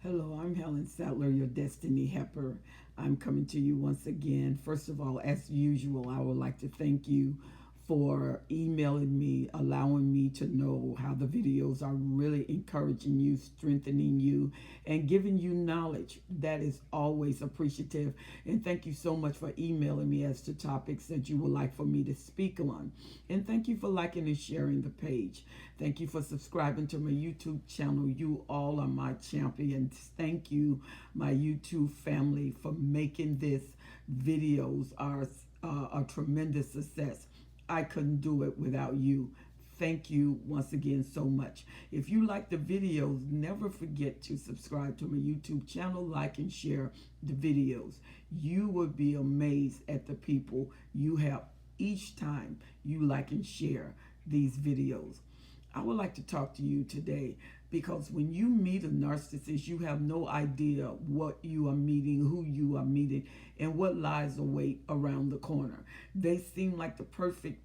Hello, I'm Helen Sattler, your Destiny Helper. I'm coming to you once again. First of all, as usual, I would like to thank you for emailing me, allowing me to know how the videos are really encouraging you, strengthening you, and giving you knowledge. That is always appreciative. And thank you so much for emailing me as to topics that you would like for me to speak on. And thank you for liking and sharing the page. Thank you for subscribing to my YouTube channel. You all are my champions. Thank you, my YouTube family, for making this videos are a tremendous success. I couldn't do it without you. Thank you once again so much. If you like the videos, never forget to subscribe to my YouTube channel, like and share the videos. You would be amazed at the people you help each time you like and share these videos. I would like to talk to you today because when you meet a narcissist, you have no idea what you are meeting, who you are meeting, and what lies await around the corner. They seem like the perfect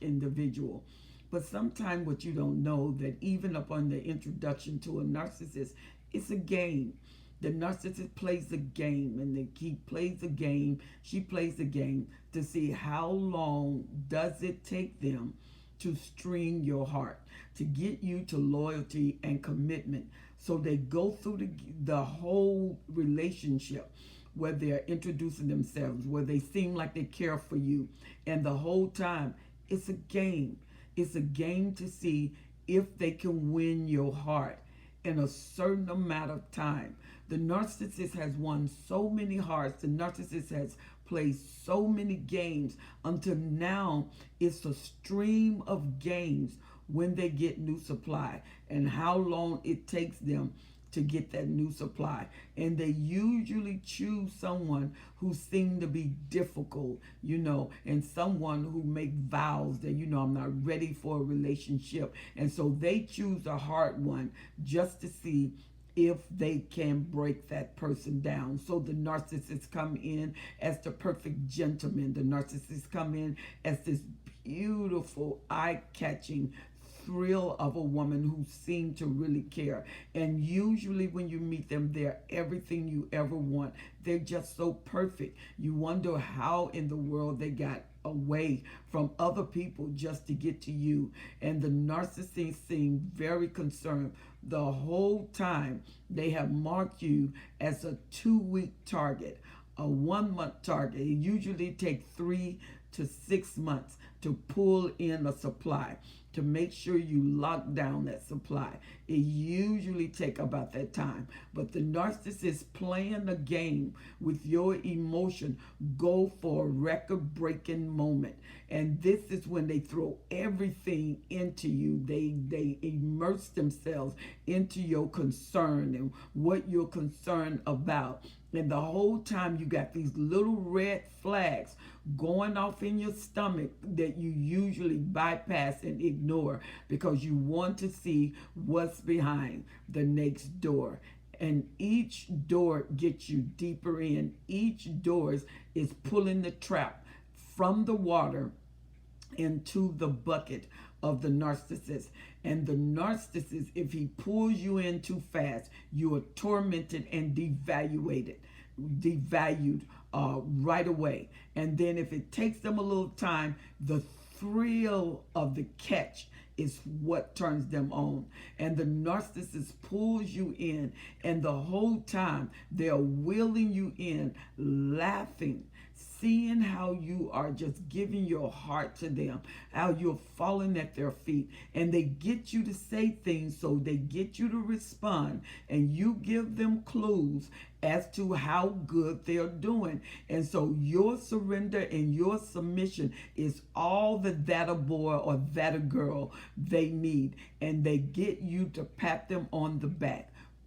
individual. But sometimes what you don't know, that even upon the introduction to a narcissist, it's a game. The narcissist plays a game, and he plays a game, she plays a game to see how long does it take them to string your heart, to get you to loyalty and commitment. So they go through the whole relationship where they're introducing themselves, where they seem like they care for you. And the whole time, it's a game. It's a game to see if they can win your heart in a certain amount of time. The narcissist has won so many hearts. The narcissist has played so many games until now it's a stream of games when they get new supply and how long it takes them to get that new supply. And they usually choose someone who seems to be difficult, and someone who make vows that, I'm not ready for a relationship. And so they choose a hard one just to see if they can break that person down. So the narcissists come in as the perfect gentleman. The narcissists come in as this beautiful, eye-catching thrill of a woman who seemed to really care. And usually when you meet them, they're everything you ever want. They're just so perfect. You wonder how in the world they got away from other people just to get to you. And the narcissists seem very concerned the whole time. They have marked you as a 2-week target, a 1-month target. It usually takes 3 to 6 months to pull in a supply, to make sure you lock down that supply. It usually take about that time. But the narcissist playing a game with your emotion go for a record-breaking moment. And this is when they throw everything into you. They immerse themselves into your concern and what you're concerned about. And the whole time you got these little red flags going off in your stomach that you usually bypass and ignore because you want to see what's behind the next door. And each door gets you deeper in. Each door is pulling the trap from the water into the bucket of the narcissist. And the narcissist, if he pulls you in too fast, you are tormented and devalued right away. And then if it takes them a little time, the thrill of the catch is what turns them on. And the narcissist pulls you in, and the whole time they're wheeling you in, laughing, seeing how you are just giving your heart to them, how you're falling at their feet. And they get you to say things, so they get you to respond, and you give them clues as to how good they're doing. And so your surrender and your submission is all that a boy or that a girl they need. And they get you to pat them on the back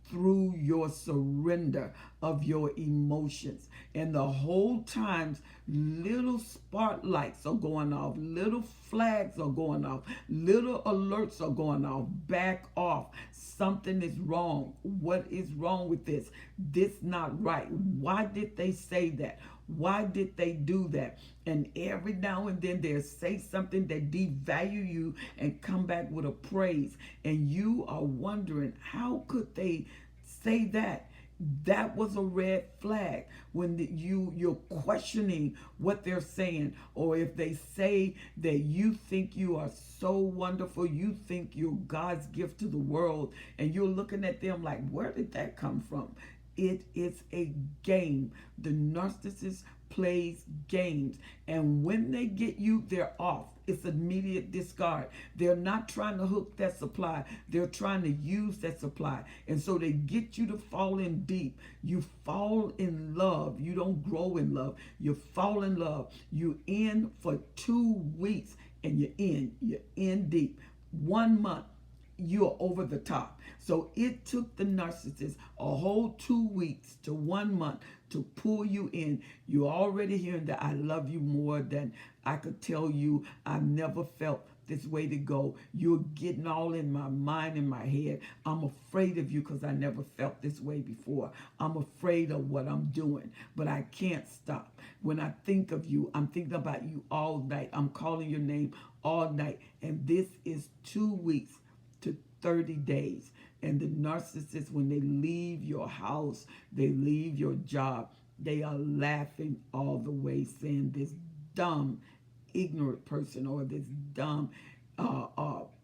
through your surrender of your emotions. And the whole time, little spotlights are going off, little flags are going off, little alerts are going off. Back off. Something is wrong. What is wrong with this? This not right. Why did they say that? Why did they do that? And every now and then they'll say something that devalue you and come back with a praise. And you are wondering, how could they say that. That was a red flag when you're questioning what they're saying, or if they say that you think you are so wonderful, you think you're God's gift to the world, and you're looking at them like, where did that come from? It is a game. The narcissist plays games, and when they get you, they're off. It's immediate discard. They're not trying to hook that supply. They're trying to use that supply. And so they get you to fall in deep. You fall in love. You don't grow in love. You fall in love. You in for 2 weeks and you're in. You're in deep. 1 month, you're over the top. So it took the narcissist a whole 2 weeks to 1 month to pull you in. You're already hearing that I love you more than I could tell you. I've never felt this way to go. You're getting all in my mind and my head. I'm afraid of you because I never felt this way before. I'm afraid of what I'm doing, but I can't stop. When I think of you, I'm thinking about you all night. I'm calling your name all night. And this is 2 weeks to 30 days. And the narcissist, when they leave your house, they leave your job, they are laughing all the way, saying this dumb, ignorant person, or this dumb,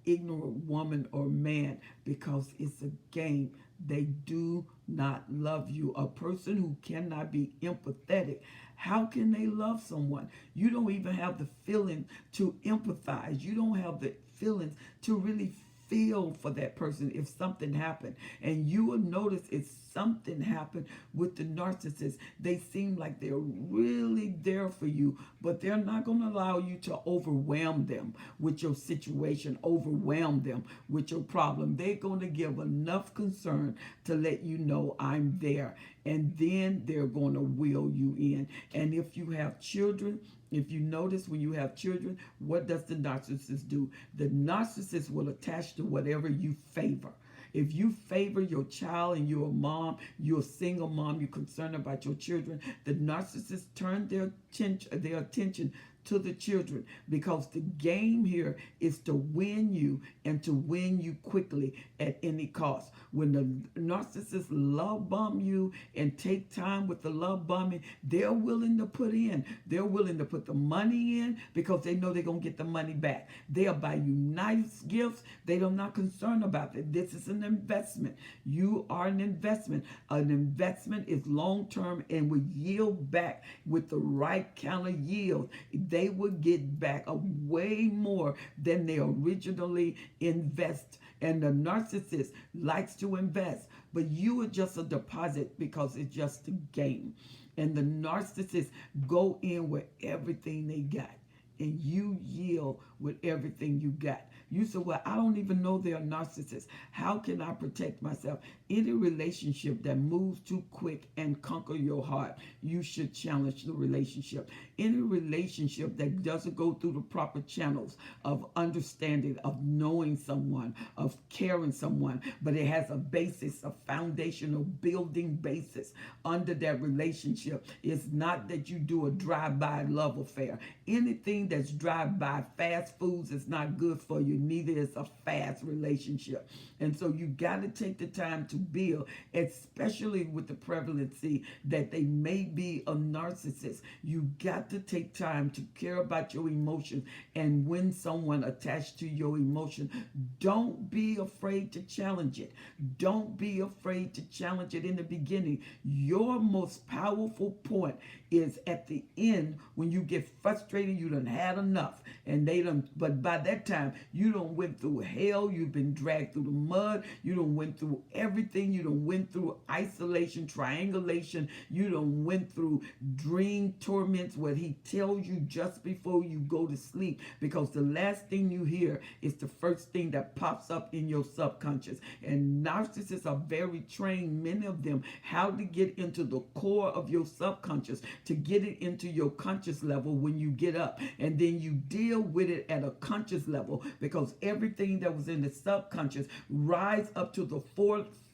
ignorant woman or man, because it's a game. They do not love you. A person who cannot be empathetic, how can they love someone? You don't even have the feeling to empathize. You don't have the feelings to really feel for that person if something happened. And you will notice if something happened with the narcissist, they seem like they're really there for you, but they're not going to allow you to overwhelm them with your situation, overwhelm them with your problem. They're going to give enough concern to let you know I'm there, and then they're going to wheel you in. And if you have children, if you notice when you have children, what does the narcissist do? The narcissist will attach to whatever you favor. If you favor your child and you're a mom, you're a single mom, you're concerned about your children, the narcissist turn their attention to the children, because the game here is to win you, and to win you quickly at any cost. When the narcissists love bomb you and take time with the love bombing, they're willing to put in. They're willing to put the money in because they know they're going to get the money back. They'll buy you nice gifts. They're not concerned about it. This is an investment. You are an investment. An investment is long-term and will yield back with the right kind of yield. They will get back a way more than they originally invest. And the narcissist likes to invest, but you are just a deposit because it's just a game. And the narcissists go in with everything they got, and you yield with everything you got. You say, well, I don't even know they're narcissists. How can I protect myself? Any relationship that moves too quick and conquer your heart, you should challenge the relationship. Any relationship that doesn't go through the proper channels of understanding, of knowing someone, of caring someone, but it has a basis, a foundational building basis under that relationship. It's not that you do a drive-by love affair. Anything that's drive-by fast foods is not good for you. Neither is a fast relationship. And so you got to take the time to build, especially with the prevalency that they may be a narcissist. You got to take time to care about your emotions. And when someone attached to your emotion, don't be afraid to challenge it. Don't be afraid to challenge it in the beginning. Your most powerful point is at the end, when you get frustrated, you done had enough, and they done, but by that time you done went through hell, you've been dragged through the mud, you done went through everything, you done went through isolation, triangulation, you done went through dream torments, what he tells you just before you go to sleep, because the last thing you hear is the first thing that pops up in your subconscious. And narcissists are very trained, many of them, how to get into the core of your subconscious, to get it into your conscious level when you get up, and then you deal with it at a conscious level, because everything that was in the subconscious rise up to the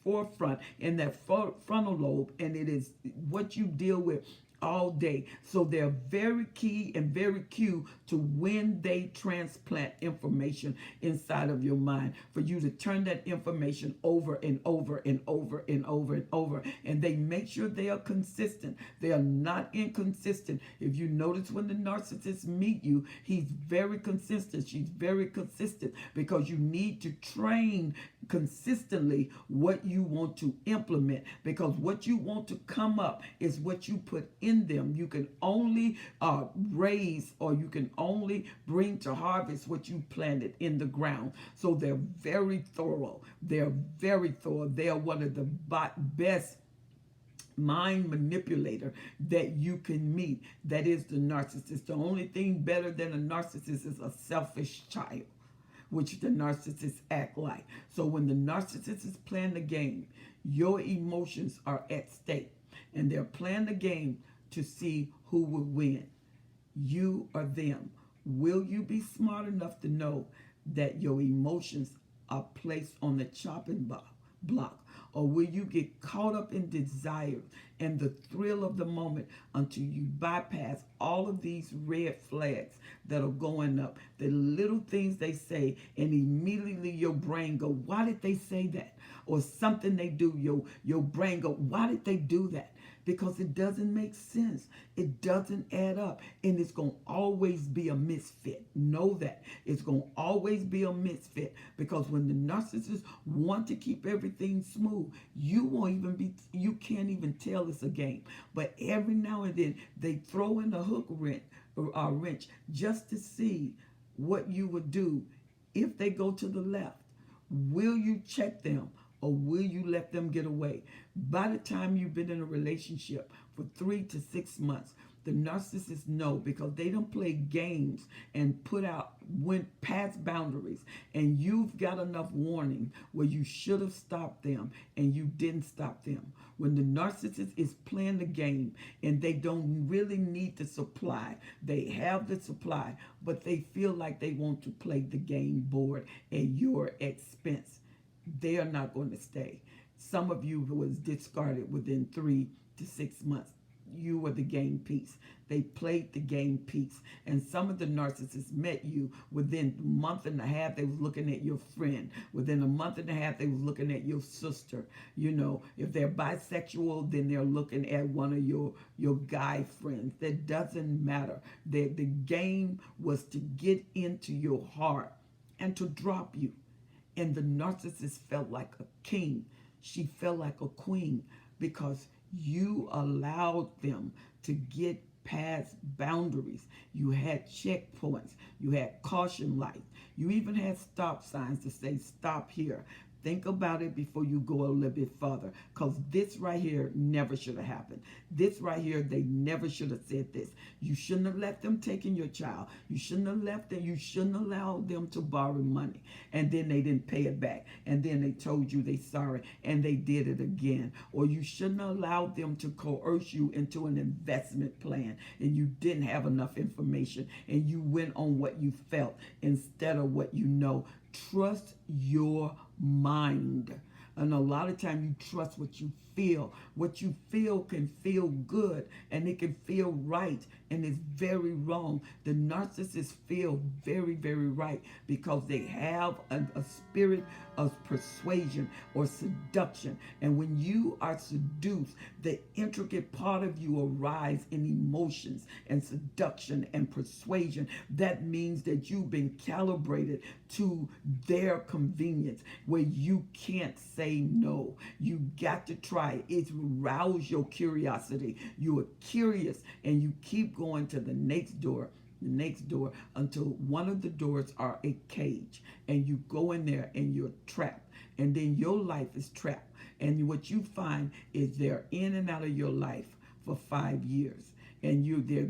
forefront in that frontal lobe, and it is what you deal with all day. So they're very key and very cue to when they transplant information inside of your mind, for you to turn that information over and over and over and over and over. And they make sure they are consistent. They are not inconsistent. If you notice, when the narcissists meet you, he's very consistent. She's very consistent, because you need to train consistently what you want to implement, because what you want to come up is what you put in them. You can only raise, or you can only bring to harvest what you planted in the ground. So they're very thorough. They're very thorough. They are one of the best mind manipulator that you can meet. That is the narcissist. The only thing better than a narcissist is a selfish child, which the narcissists act like. So when the narcissist is playing the game, your emotions are at stake, and they're playing the game to see who will win, you or them. Will you be smart enough to know that your emotions are placed on the chopping block? Or will you get caught up in desire and the thrill of the moment until you bypass all of these red flags that are going up, the little things they say, and immediately your brain go, why did they say that? Or something they do, your brain go, why did they do that? Because it doesn't make sense. It doesn't add up. And it's going to always be a misfit. Know that. It's going to always be a misfit. Because when the narcissists want to keep everything smooth, you can't even tell it's a game. But every now and then, they throw in a hook wrench just to see what you would do if they go to the left. Will you check them? Or will you let them get away? By the time you've been in a relationship for 3 to 6 months, the narcissists know, because they don't play games and went past boundaries, and you've got enough warning where you should have stopped them and you didn't stop them. When the narcissist is playing the game and they don't really need the supply, they have the supply, but they feel like they want to play the game board at your expense, they are not going to stay. Some of you was discarded within 3 to 6 months. You were the game piece. They played the game piece. And some of the narcissists met you within a month and a half. They was looking at your friend. Within a month and a half, they was looking at your sister. You know, if they're bisexual, then they're looking at one of your guy friends. That doesn't matter. The game was to get into your heart and to drop you. And the narcissist felt like a king. She felt like a queen, because you allowed them to get past boundaries. You had checkpoints. You had caution lights. You even had stop signs to say, stop here. Think about it before you go a little bit further, because this right here never should have happened. This right here, they never should have said this. You shouldn't have let them take in your child. You shouldn't have left them. You shouldn't allow them to borrow money, and then they didn't pay it back, and then they told you they sorry, and they did it again. Or you shouldn't allow them to coerce you into an investment plan, and you didn't have enough information, and you went on what you felt instead of what you know. Trust your mind. And a lot of times you trust what you feel. What you feel can feel good, and it can feel right, and it's very wrong. The narcissists feel very, very right, because they have a spirit of persuasion or seduction. And when you are seduced, the intricate part of you arise in emotions and seduction and persuasion. That means that you've been calibrated to their convenience, where you can't say no. You got to try. It's rouse your curiosity. You are curious, and you keep going to the next door, until one of the doors are a cage, and you go in there and you're trapped, and then your life is trapped. And what you find is they're in and out of your life for 5 years, and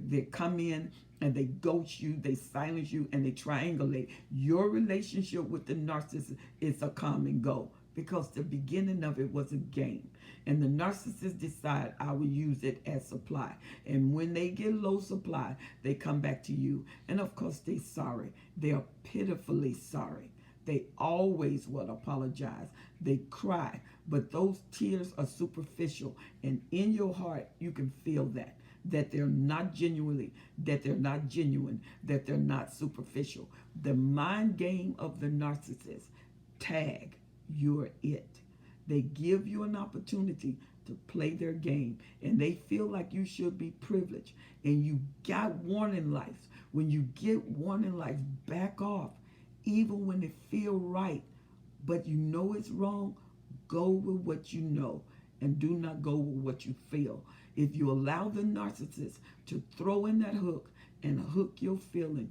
they come in and they ghost you, they silence you, and they triangulate. Your relationship with the narcissist is a come and go, because the beginning of it was a game. And the narcissists decide, I will use it as supply. And when they get low supply, they come back to you. And of course, they're sorry. They are pitifully sorry. They always will apologize. They cry. But those tears are superficial. And in your heart, you can feel that. that they're not genuinely, that they're not genuine, that they're not superficial. The mind game of the narcissist, tag, you're it. They give you an opportunity to play their game, and they feel like you should be privileged, and you got warning lights. When you get warning lights, back off. Even when it feel right, but you know it's wrong, go with what you know and do not go with what you feel. If you allow the narcissist to throw in that hook and hook your feeling,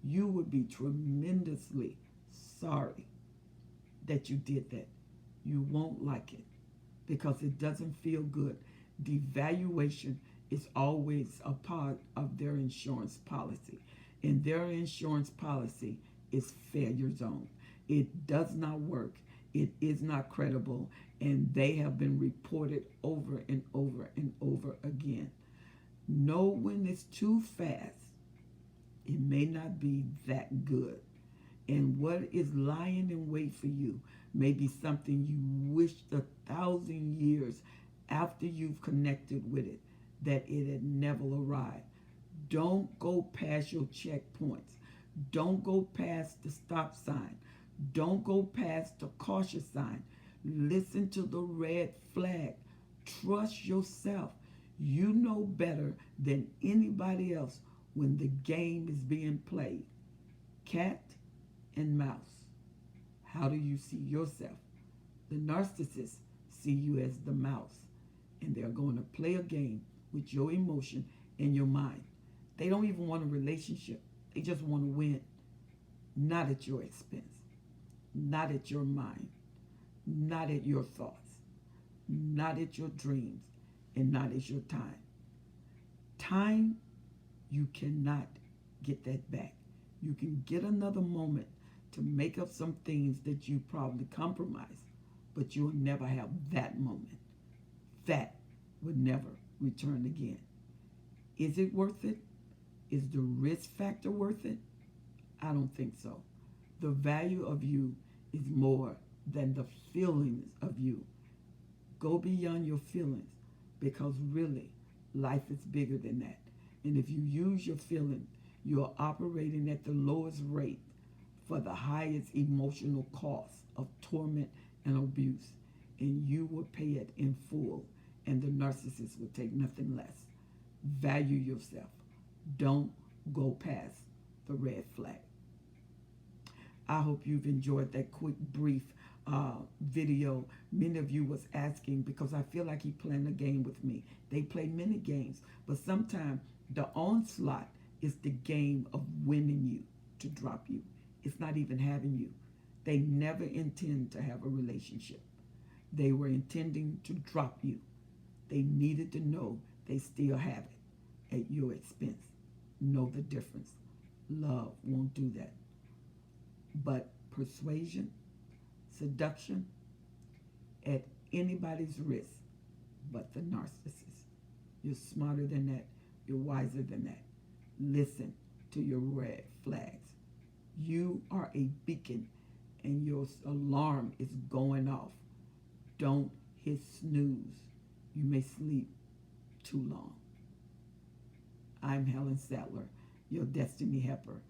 you would be tremendously sorry that you did that. You won't like it because it doesn't feel good. Devaluation is always a part of their insurance policy. And their insurance policy is failure zone. It does not work. It is not credible. And they have been reported over and over and over again. Know when it's too fast, it may not be that good. And what is lying in wait for you may be something you wished 1,000 years after you've connected with it that it had never arrived. Don't go past your checkpoints. Don't go past the stop sign. Don't go past the caution sign. Listen to the red flag. Trust yourself. You know better than anybody else when the game is being played. Cat and mouse. How do you see yourself? The narcissists see you as the mouse, and they're going to play a game with your emotion and your mind. They don't even want a relationship. They just want to win. Not at your expense. Not at your mind. Not at your thoughts. Not at your dreams. And not at your time. Time, you cannot get that back. You can get another moment to make up some things that you probably compromised, but you'll never have that moment. That would never return again. Is it worth it? Is the risk factor worth it? I don't think so. The value of you is more than the feelings of you. Go beyond your feelings, because really, life is bigger than that. And if you use your feelings, you're operating at the lowest rate for the highest emotional cost of torment and abuse. And you will pay it in full, and the narcissist will take nothing less. Value yourself. Don't go past the red flag. I hope you've enjoyed that quick, brief video. Many of you was asking, because I feel like he playing a game with me. They play many games, but sometimes the onslaught is the game of winning you to drop you. It's not even having you. They never intend to have a relationship. They were intending to drop you. They needed to know they still have it at your expense. Know the difference. Love won't do that. But persuasion, seduction, at anybody's risk but the narcissist. You're smarter than that. You're wiser than that. Listen to your red flags. You are a beacon, and your alarm is going off. Don't hit snooze. You may sleep too long. I'm Helen Sattler, your Destiny Helper.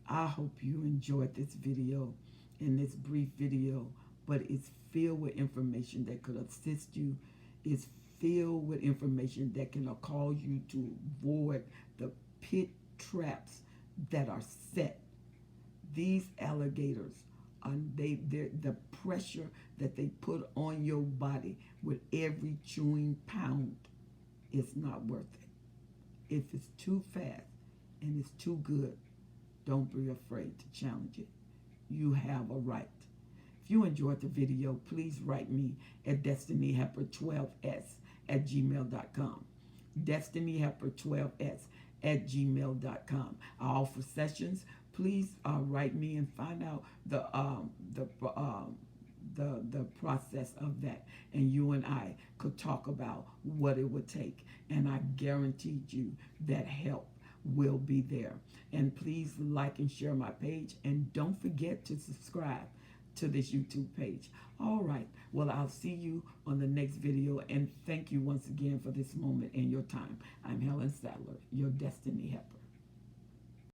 I hope you enjoyed this video and this brief video, but it's filled with information that could assist you. It's filled with information that can cause you to avoid the pit traps that are set. These alligators, the pressure that they put on your body with every chewing pound is not worth it. If it's too fast and it's too good, don't be afraid to challenge it. You have a right. If you enjoyed the video, please write me at destinyhelper12s@gmail.com. destinyhelper12s@gmail.com. I offer sessions. Please write me and find out the process of that, and you and I could talk about what it would take, and I guaranteed you that help will be there. And please like and share my page, and don't forget to subscribe to this YouTube page. All right. Well, I'll see you on the next video. And thank you once again for this moment and your time. I'm Helen Sadler, your Destiny Helper.